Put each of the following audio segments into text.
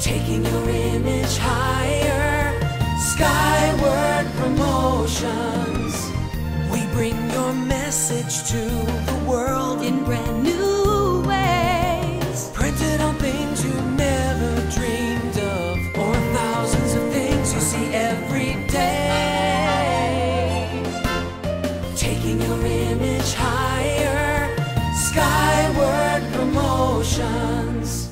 Taking your image higher, Skyward Promotions. We bring your message to the world in brand new ways. Printed on things you never dreamed of, or thousands of things you see every day. Taking your image higher, Skyward Promotions.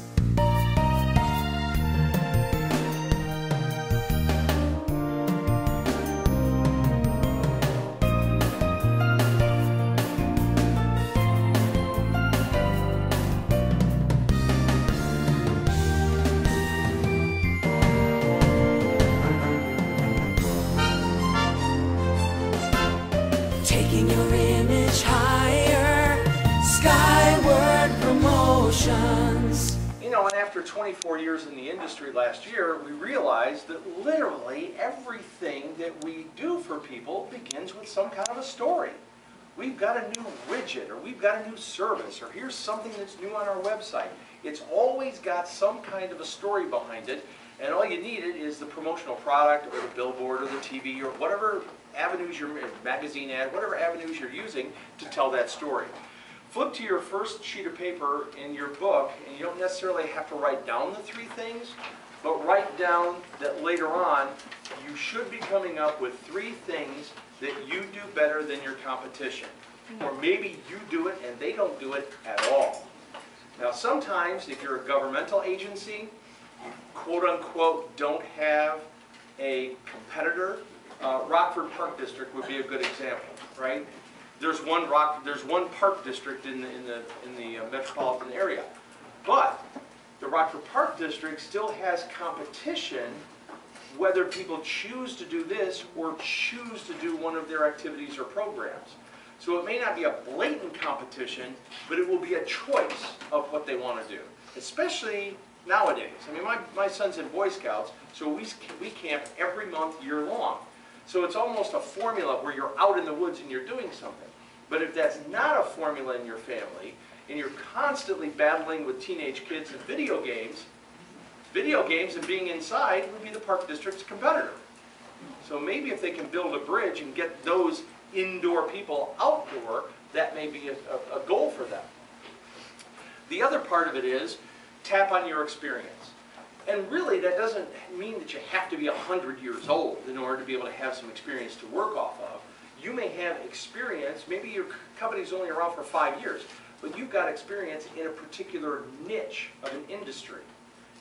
Taking your image higher, Skyward Promotions. You know, and after 24 years in the industry last year, we realized that literally everything that we do for people begins with some kind of a story. We've got a new widget, or we've got a new service, or here's something that's new on our website. It's always got some kind of a story behind it, and all you need is the promotional product, or the billboard, or the TV, or whatever avenues, your magazine ad, whatever avenues you're using to tell that story. Flip to your first sheet of paper in your book, and you don't necessarily have to write down the 3 things, but write down that later on you should be coming up with 3 things that you do better than your competition. Or maybe you do it and they don't do it at all. Now sometimes if you're a governmental agency, you quote unquote don't have a competitor. Rockford Park District would be a good example, right? There's one park district in the metropolitan area, but the Rockford Park District still has competition whether people choose to do this or choose to do one of their activities or programs. So it may not be a blatant competition, but it will be a choice of what they want to do, especially nowadays. I mean, my son's in Boy Scouts, so we camp every month year long. So it's almost a formula where you're out in the woods and you're doing something. But if that's not a formula in your family, and you're constantly battling with teenage kids and video games and being inside would be the park district's competitor. So maybe if they can build a bridge and get those indoor people outdoor, that may be a goal for them. The other part of it is tap on your experience. And really, that doesn't mean that you have to be 100 years old in order to be able to have some experience to work off of. You may have experience, maybe your company's only around for 5 years, but you've got experience in a particular niche of an industry.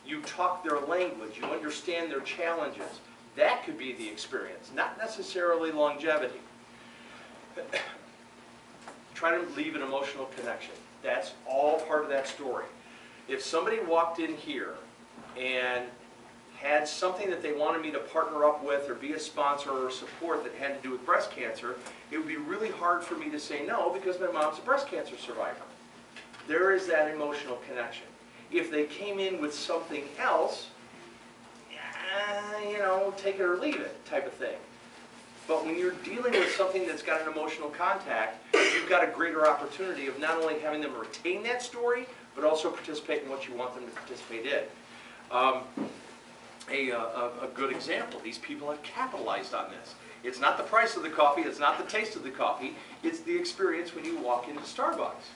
You talk their language, you understand their challenges. That could be the experience, not necessarily longevity. Try to leave an emotional connection. That's all part of that story. If somebody walked in here and had something that they wanted me to partner up with or be a sponsor or support that had to do with breast cancer, it would be really hard for me to say no because my mom's a breast cancer survivor. There is that emotional connection. If they came in with something else, you know, take it or leave it type of thing. But when you're dealing with something that's got an emotional contact, you've got a greater opportunity of not only having them retain that story, but also participate in what you want them to participate in. A good example, these people have capitalized on this. It's not the price of the coffee, it's not the taste of the coffee, it's the experience when you walk into Starbucks.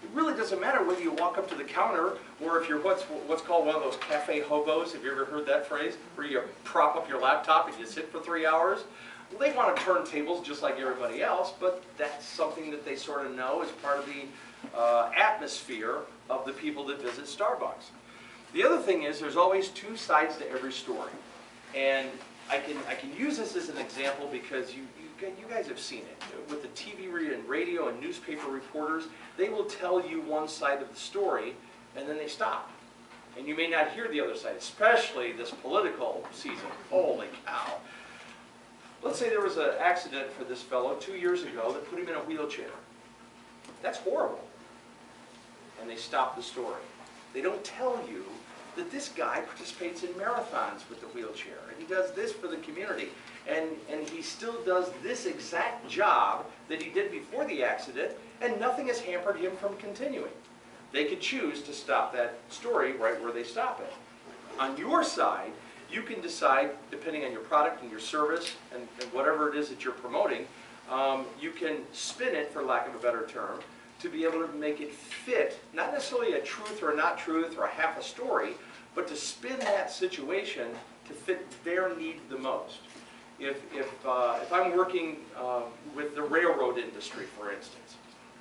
It really doesn't matter whether you walk up to the counter or if you're what's called one of those cafe hobos. Have you ever heard that phrase? Where you prop up your laptop and you sit for 3 hours? Well, they want to turn tables just like everybody else, but that's something that they sort of know as part of the atmosphere of the people that visit Starbucks. The other thing is there's always 2 sides to every story. And I can use this as an example because you guys have seen it. With the TV and radio and newspaper reporters, they will tell you one side of the story and then they stop. And you may not hear the other side, especially this political season. Holy cow. Let's say there was an accident for this fellow 2 years ago that put him in a wheelchair. That's horrible. And they stop the story. They don't tell you that this guy participates in marathons with the wheelchair, and he does this for the community, and he still does this exact job that he did before the accident, and nothing has hampered him from continuing. They could choose to stop that story right where they stop it. On your side, you can decide, depending on your product and your service and whatever it is that you're promoting, you can spin it, for lack of a better term, to be able to make it fit, not necessarily a truth or a not truth or a half a story, but to spin that situation to fit their need the most. If I'm working with the railroad industry, for instance,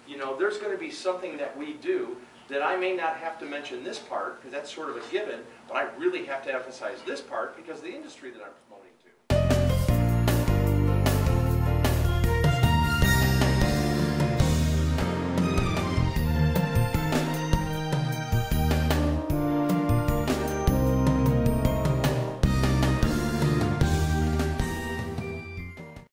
you know, there's going to be something that we do that I may not have to mention this part, because that's sort of a given, but I really have to emphasize this part because the industry that I'm promoting